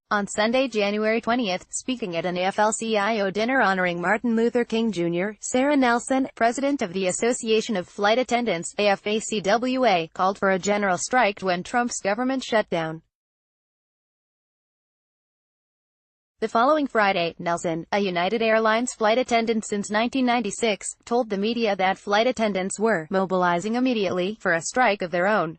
On Sunday, January 20th, speaking at an AFL-CIO dinner honoring Martin Luther King Jr., Sara Nelson, president of the Association of Flight Attendants, AFA-CWA, called for a general strike when Trump's government shut down. The following Friday, Nelson, a United Airlines flight attendant since 1996, told the media that flight attendants were mobilizing immediately for a strike of their own.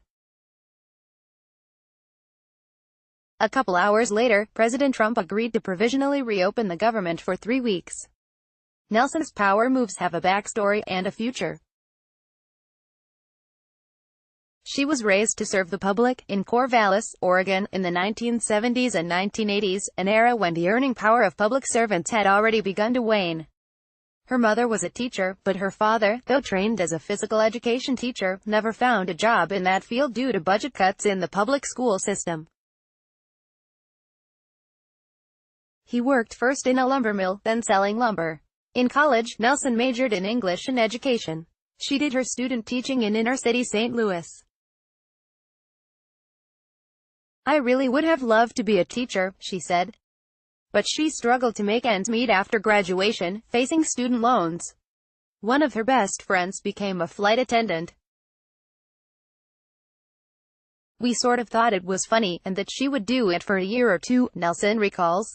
A couple hours later, President Trump agreed to provisionally reopen the government for 3 weeks. Nelson's power moves have a backstory and a future. She was raised to serve the public in Corvallis, Oregon, in the 1970s and 1980s, an era when the earning power of public servants had already begun to wane. Her mother was a teacher, but her father, though trained as a physical education teacher, never found a job in that field due to budget cuts in the public school system. He worked first in a lumber mill, then selling lumber. In college, Nelson majored in English and education. She did her student teaching in inner-city St. Louis. "I really would have loved to be a teacher," she said. But she struggled to make ends meet after graduation, facing student loans. One of her best friends became a flight attendant. "We sort of thought it was funny, and that she would do it for a year or two," Nelson recalls.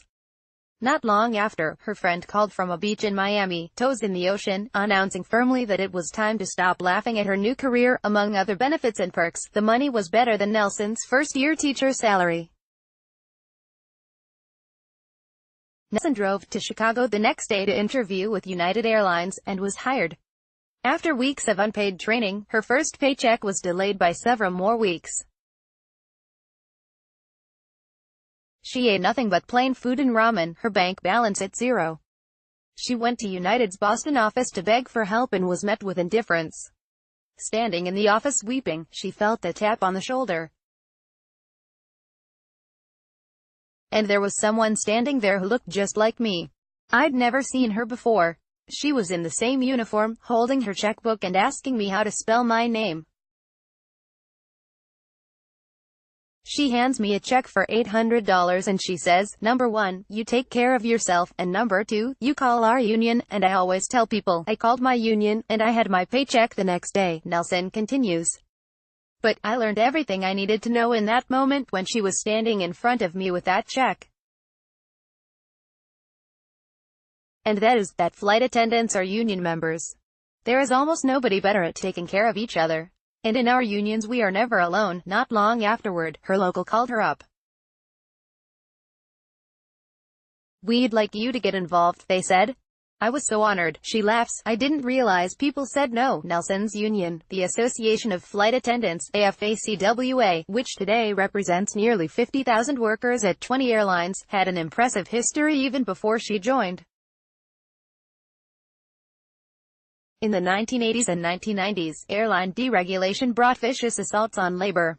Not long after, her friend called from a beach in Miami, toes in the ocean, announcing firmly that it was time to stop laughing at her new career. Among other benefits and perks, the money was better than Nelson's first-year teacher's salary. Nelson drove to Chicago the next day to interview with United Airlines, and was hired. After weeks of unpaid training, her first paycheck was delayed by several more weeks. She ate nothing but plain food and ramen, her bank balance at zero. She went to United's Boston office to beg for help and was met with indifference. Standing in the office weeping, she felt a tap on the shoulder. "And there was someone standing there who looked just like me. I'd never seen her before. She was in the same uniform, holding her checkbook and asking me how to spell my name. She hands me a check for $800 and she says, number 1, you take care of yourself, and number 2, you call our union, and I always tell people, I called my union, and I had my paycheck the next day," Nelson continues. "But I learned everything I needed to know in that moment when she was standing in front of me with that check. And that is, that flight attendants are union members. There is almost nobody better at taking care of each other. And in our unions we are never alone." Not long afterward, her local called her up. "We'd like you to get involved," they said. "I was so honored," she laughs. "I didn't realize people said no." Nelson's union, the Association of Flight Attendants, AFA-CWA, which today represents nearly 50,000 workers at 20 airlines, had an impressive history even before she joined. In the 1980s and 1990s, airline deregulation brought vicious assaults on labor.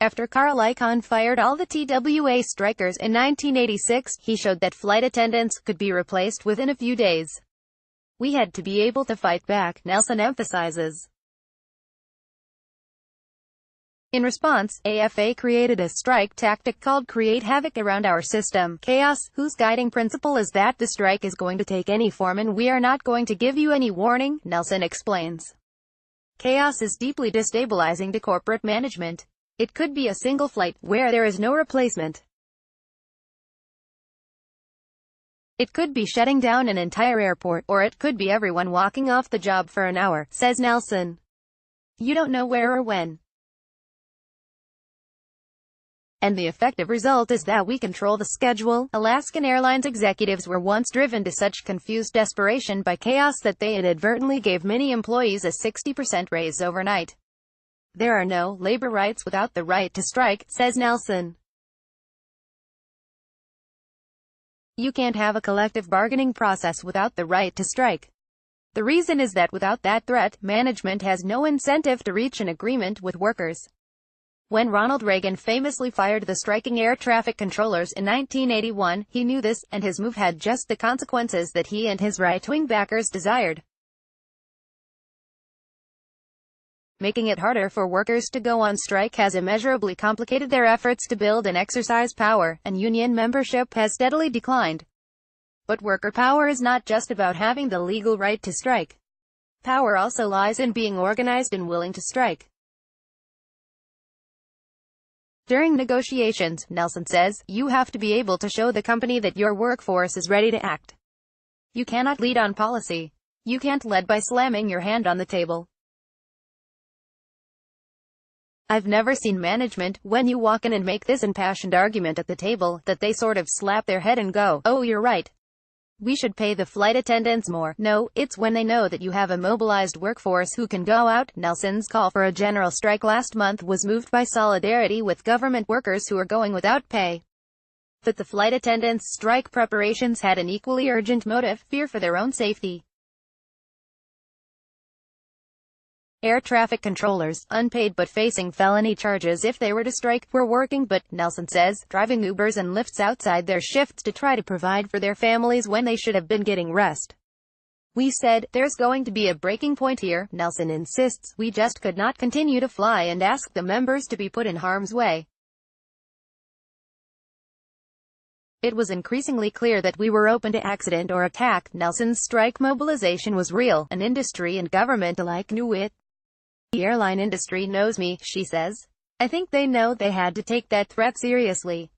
After Carl Icahn fired all the TWA strikers in 1986, he showed that flight attendants could be replaced within a few days. "We had to be able to fight back," Nelson emphasizes. In response, AFA created a strike tactic called Create Havoc around our system, chaos, whose guiding principle is that the strike is going to take any form and we are not going to give you any warning, Nelson explains. Chaos is deeply destabilizing to corporate management. It could be a single flight, where there is no replacement. It could be shutting down an entire airport, or it could be everyone walking off the job for an hour, says Nelson. You don't know where or when. And the effective result is that we control the schedule. Alaskan Airlines executives were once driven to such confused desperation by chaos that they inadvertently gave many employees a 60% raise overnight. There are no labor rights without the right to strike, says Nelson. You can't have a collective bargaining process without the right to strike. The reason is that without that threat, management has no incentive to reach an agreement with workers. When Ronald Reagan famously fired the striking air traffic controllers in 1981, he knew this, and his move had just the consequences that he and his right-wing backers desired. Making it harder for workers to go on strike has immeasurably complicated their efforts to build and exercise power, and union membership has steadily declined. But worker power is not just about having the legal right to strike. Power also lies in being organized and willing to strike. During negotiations, Nelson says, you have to be able to show the company that your workforce is ready to act. You cannot lead on policy. You can't lead by slamming your hand on the table. I've never seen management, when you walk in and make this impassioned argument at the table, that they sort of slap their head and go, oh, you're right. We should pay the flight attendants more. No, it's when they know that you have a mobilized workforce who can go out. Nelson's call for a general strike last month was moved by solidarity with government workers who are going without pay. But the flight attendants' strike preparations had an equally urgent motive: fear for their own safety. Air traffic controllers, unpaid but facing felony charges if they were to strike, were working but, Nelson says, driving Ubers and Lyfts outside their shifts to try to provide for their families when they should have been getting rest. We said, there's going to be a breaking point here, Nelson insists. We just could not continue to fly and ask the members to be put in harm's way. It was increasingly clear that we were open to accident or attack. Nelson's strike mobilization was real, and industry and government alike knew it. The airline industry knows me, she says. I think they know they had to take that threat seriously.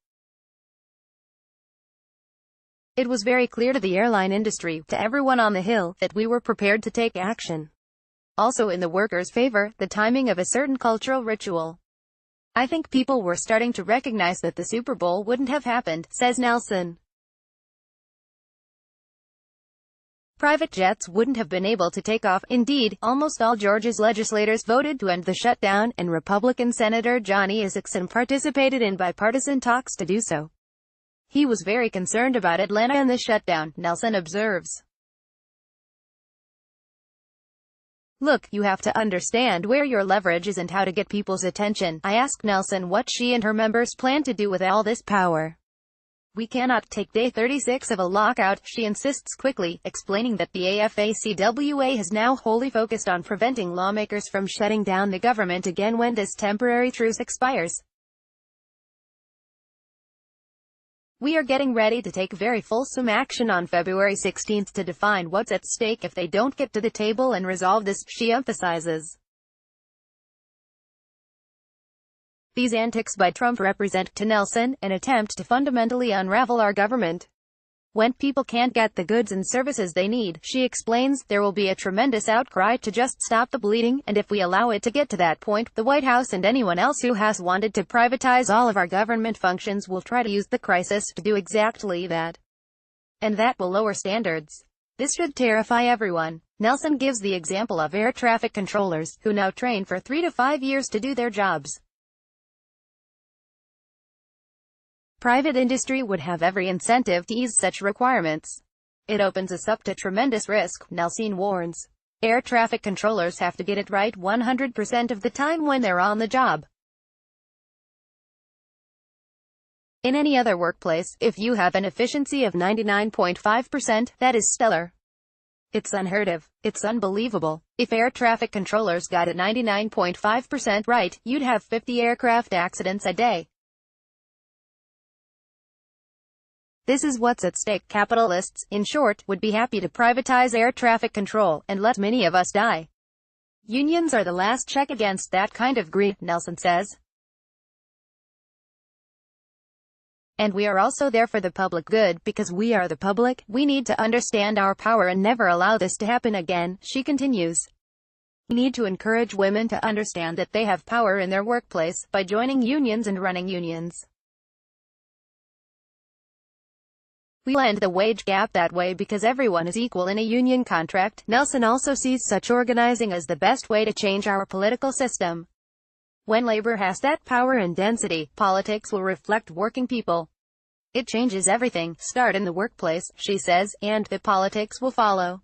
It was very clear to the airline industry, to everyone on the Hill, that we were prepared to take action. Also in the workers' favor, the timing of a certain cultural ritual. I think people were starting to recognize that the Super Bowl wouldn't have happened, says Nelson. Private jets wouldn't have been able to take off. Indeed, almost all Georgia's legislators voted to end the shutdown, and Republican Senator Johnny Isakson participated in bipartisan talks to do so. He was very concerned about Atlanta and the shutdown, Nelson observes. Look, you have to understand where your leverage is and how to get people's attention. I asked Nelson what she and her members plan to do with all this power. We cannot take day 36 of a lockout, she insists quickly, explaining that the AFA-CWA has now wholly focused on preventing lawmakers from shutting down the government again when this temporary truce expires. We are getting ready to take very fulsome action on February 16 to define what's at stake if they don't get to the table and resolve this, she emphasizes. These antics by Trump represent, to Nelson, an attempt to fundamentally unravel our government. When people can't get the goods and services they need, she explains, there will be a tremendous outcry to just stop the bleeding, and if we allow it to get to that point, the White House and anyone else who has wanted to privatize all of our government functions will try to use the crisis to do exactly that. And that will lower standards. This should terrify everyone. Nelson gives the example of air traffic controllers, who now train for 3 to 5 years to do their jobs. Private industry would have every incentive to ease such requirements. It opens us up to tremendous risk, Nelson warns. Air traffic controllers have to get it right 100% of the time when they're on the job. In any other workplace, if you have an efficiency of 99.5%, that is stellar. It's unheard of. It's unbelievable. If air traffic controllers got it 99.5% right, you'd have 50 aircraft accidents a day. This is what's at stake. Capitalists, in short, would be happy to privatize air traffic control, and let many of us die. Unions are the last check against that kind of greed, Nelson says. And we are also there for the public good, because we are the public. We need to understand our power and never allow this to happen again, she continues. We need to encourage women to understand that they have power in their workplace, by joining unions and running unions. We'll end the wage gap that way because everyone is equal in a union contract. Nelson also sees such organizing as the best way to change our political system. When labor has that power and density, politics will reflect working people. It changes everything. Start in the workplace, she says, and the politics will follow.